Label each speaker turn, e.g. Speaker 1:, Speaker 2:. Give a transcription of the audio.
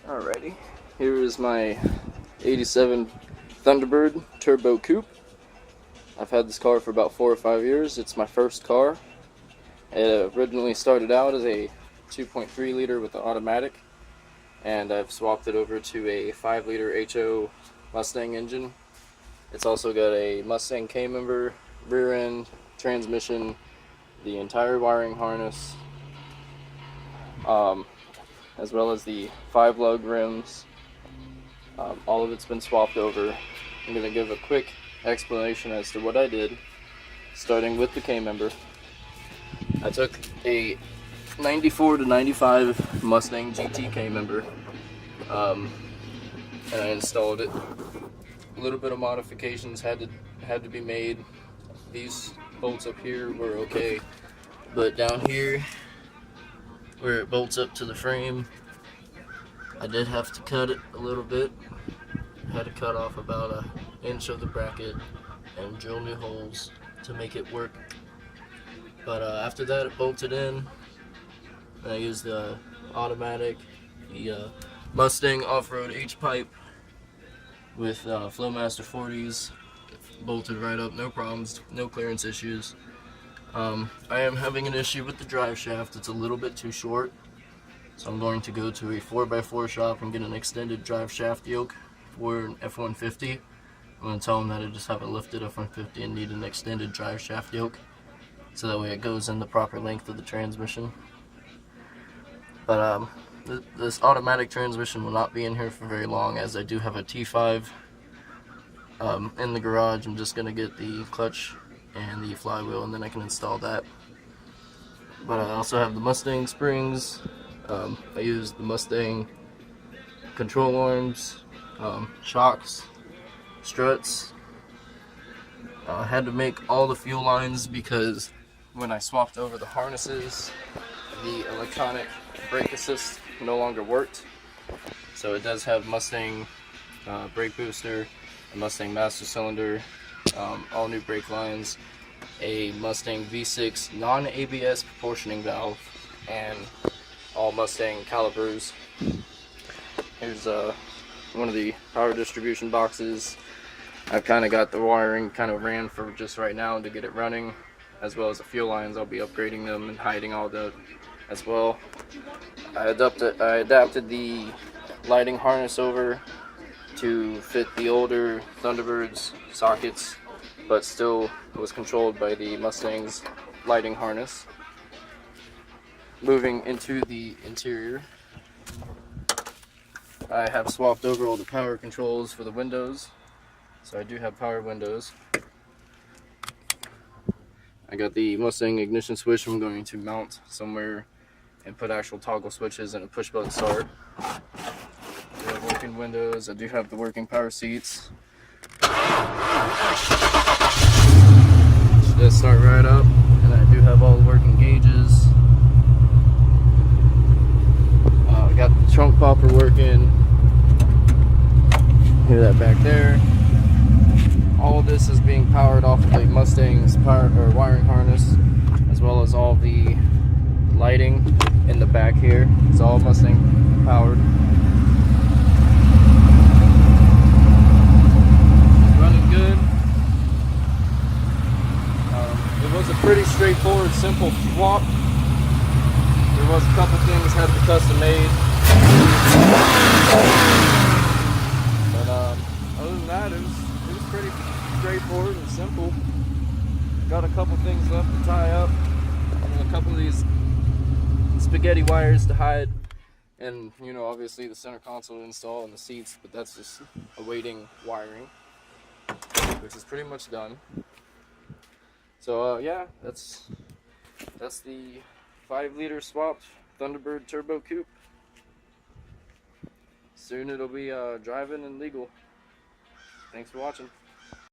Speaker 1: Alrighty, here is my 87 Thunderbird Turbo Coupe. I've had this car for about 4 or 5 years. It's my first car. It originally started out as a 2.3 liter with an automatic, and I've swapped it over to a 5 liter HO Mustang engine. It's also got a Mustang K-member, rear end, transmission, the entire wiring harness, as well as the 5 lug rims. All of it's been swapped over. I'm going to give a quick explanation as to what I did, starting with the K-member. I took a 94 to 95 Mustang GT K-member, and I installed it. A little bit of modifications had to be made. These bolts up here were okay, but down here where it bolts up to the frame, I did have to cut it a little bit. I had to cut off about an inch of the bracket and drill new holes to make it work. But after that, it bolted in, and I used the automatic, the Mustang off-road H-pipe with Flowmaster 40s. Bolted right up, no problems, no clearance issues. I am having an issue with the drive shaft. It's a little bit too short, so I'm going to go to a 4x4 shop and get an extended drive shaft yoke for an F-150. I'm going to tell them that I just have a lifted F-150 and need an extended drive shaft yoke, so that way it goes in the proper length of the transmission. But this automatic transmission will not be in here for very long, as I do have a T5 in the garage. I'm just going to get the clutch and the flywheel, and then I can install that. But I also have the Mustang springs. I use the Mustang control arms, shocks, struts. I had to make all the fuel lines because when I swapped over the harnesses, the electronic brake assist no longer worked. So it does have Mustang brake booster, a Mustang master cylinder, all new brake lines, a Mustang V6 non-ABS proportioning valve, and all Mustang calipers. Here's one of the power distribution boxes. I've kind of got the wiring kind of ran for just right now to get it running, as well as the fuel lines. I'll be upgrading them and hiding all that as well. I adapted the lighting harness over to fit the older Thunderbird's sockets, but still was controlled by the Mustang's lighting harness. Moving into the interior, I have swapped over all the power controls for the windows, so I do have power windows. I got the Mustang ignition switch I'm going to mount somewhere and put actual toggle switches and a push button start. I have working windows. I do have the working power seats. Should just start right up, and I do have all the working gauges. I got the trunk popper working. Hear that back there. All of this is being powered off of the Mustang's wiring harness, as well as all the lighting in the back here. It's all Mustang powered. Running good. It was a pretty straightforward, simple swap. There was a couple things had to be custom made, but other than that, it was pretty straightforward and simple. Got a couple things left to tie up, and a couple of these spaghetti wires to hide, and obviously the center console to install and the seats, but that's just awaiting wiring, which is pretty much done. So yeah, that's the 5 liter swapped Thunderbird Turbo Coupe. Soon it'll be driving and legal. Thanks for watching.